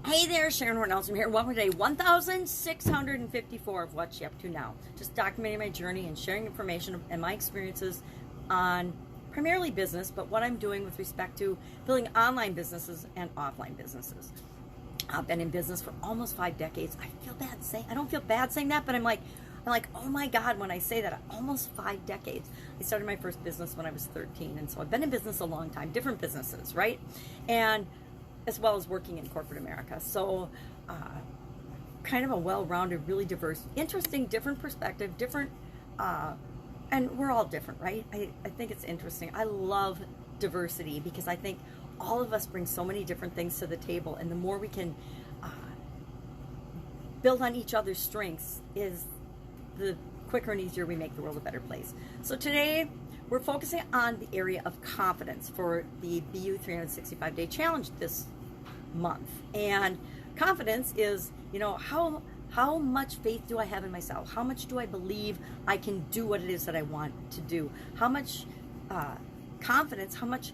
Hey there, Sharon Horne-Ellstrom here. Welcome to day 1,654 of What's You Up To Now. Just documenting my journey and sharing information and my experiences on primarily business, but what I'm doing with respect to building online businesses and offline businesses. I've been in business for almost 5 decades. I don't feel bad saying that, but I'm like, oh my God, when I say that, almost 5 decades. I started my first business when I was 13, and so I've been in business a long time, different businesses, right? And as well as working in corporate America. So kind of a well-rounded, really diverse, interesting, different perspective, different, and we're all different, right? I think it's interesting. I love diversity because I think all of us bring so many different things to the table, and the more we can build on each other's strengths is the quicker and easier we make the world a better place. So today, we're focusing on the area of confidence for the BU 365-day challenge this month. And confidence is, how much faith do I have in myself? How much do I believe I can do what it is that I want to do? How much confidence, how much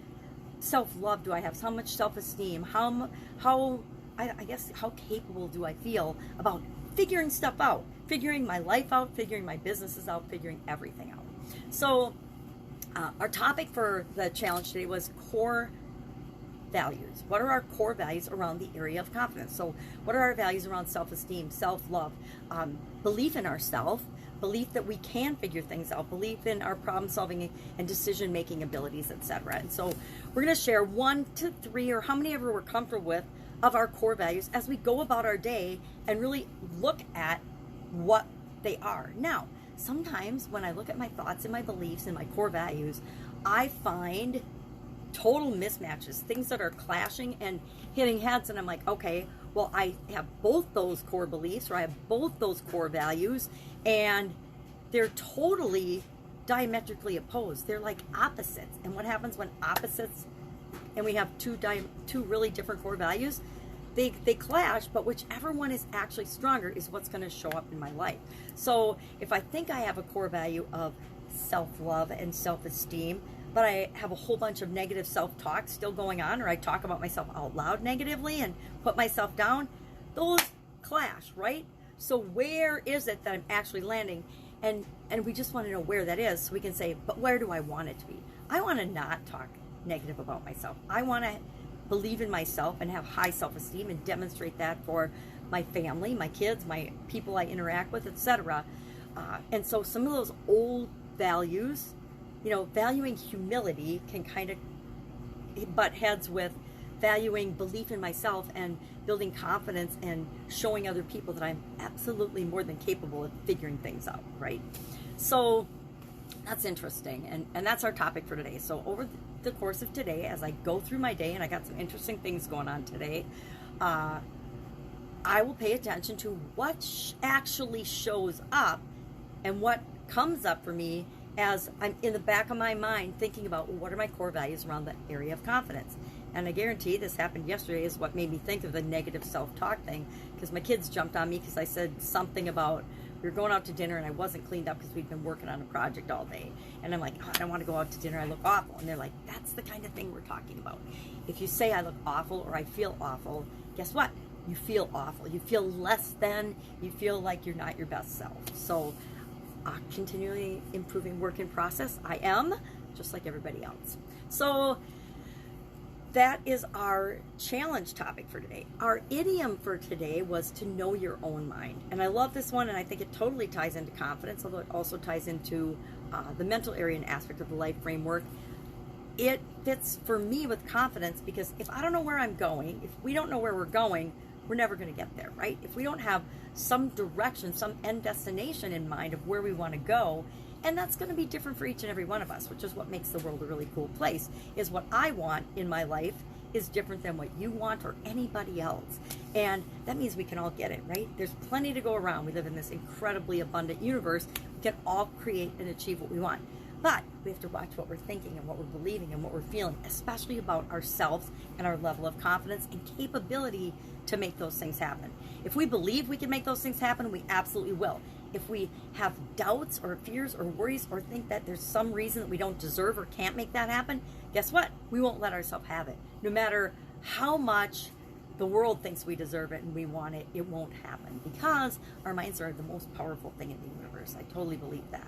self-love do I have? How much self-esteem? How capable do I feel about figuring stuff out, figuring my life out, figuring my businesses out, figuring everything out? So our topic for the challenge today was core values. What are our core values around the area of confidence? So what are our values around self-esteem, self-love, belief in ourselves, belief that we can figure things out, belief in our problem-solving and decision-making abilities, etc. And so we're going to share 1 to 3, or how many ever we're comfortable with, of our core values as we go about our day and really look at what they are. Now, sometimes when I look at my thoughts and my beliefs and my core values, I find total mismatches, things that are clashing and hitting heads, and I'm like, okay, well, I have both those core beliefs, or I have both those core values, and they're totally diametrically opposed. They're like opposites. And what happens when opposites, and we have two really different core values, they clash, but whichever one is actually stronger is what's going to show up in my life. So if I think I have a core value of self-love and self-esteem, but I have a whole bunch of negative self-talk still going on, or I talk about myself out loud negatively and put myself down, those clash, right? So where is it that I'm actually landing? And we just want to know where that is, so we can say, but where do I want it to be? I want to not talk negative about myself. I want to believe in myself and have high self-esteem and demonstrate that for my family, my kids, my people I interact with, etc. And so some of those old values, valuing humility can kind of butt heads with valuing belief in myself and building confidence and showing other people that I'm absolutely more than capable of figuring things out, right? So that's interesting, and that's our topic for today. So over the course of today, as I go through my day, and I got some interesting things going on today, I will pay attention to what actually shows up and what comes up for me as I'm in the back of my mind thinking about, well, what are my core values around the area of confidence? And I guarantee this happened yesterday is what made me think of the negative self-talk thing, because my kids jumped on me because I said something about we were going out to dinner and I wasn't cleaned up because we'd been working on a project all day. And I'm like, oh, I don't want to go out to dinner, I look awful. And they're like, that's the kind of thing we're talking about. If you say I look awful or I feel awful, guess what? You feel awful. You feel less than, you feel like you're not your best self. So continually improving work in process. I am, just like everybody else. So that is our challenge topic for today. Our idiom for today was to know your own mind. And I love this one, and I think it totally ties into confidence, although it also ties into the mental area and aspect of the life framework. It fits for me with confidence because if I don't know where I'm going, if we don't know where we're going, we're never going to get there, right? If we don't have some direction, some end destination in mind of where we want to go, and that's going to be different for each and every one of us, which is what makes the world a really cool place, is what I want in my life is different than what you want or anybody else. And that means we can all get it, right? There's plenty to go around. We live in this incredibly abundant universe. We can all create and achieve what we want. But we have to watch what we're thinking and what we're believing and what we're feeling, especially about ourselves and our level of confidence and capability to make those things happen. If we believe we can make those things happen, we absolutely will. If we have doubts or fears or worries or think that there's some reason that we don't deserve or can't make that happen, guess what? We won't let ourselves have it. No matter how much the world thinks we deserve it and we want it, it won't happen because our minds are the most powerful thing in the universe. I totally believe that.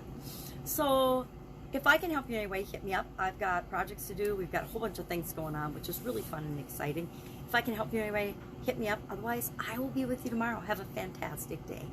So if I can help you in any way, hit me up. I've got projects to do. We've got a whole bunch of things going on, which is really fun and exciting. If I can help you in any way, hit me up. Otherwise, I will be with you tomorrow. Have a fantastic day.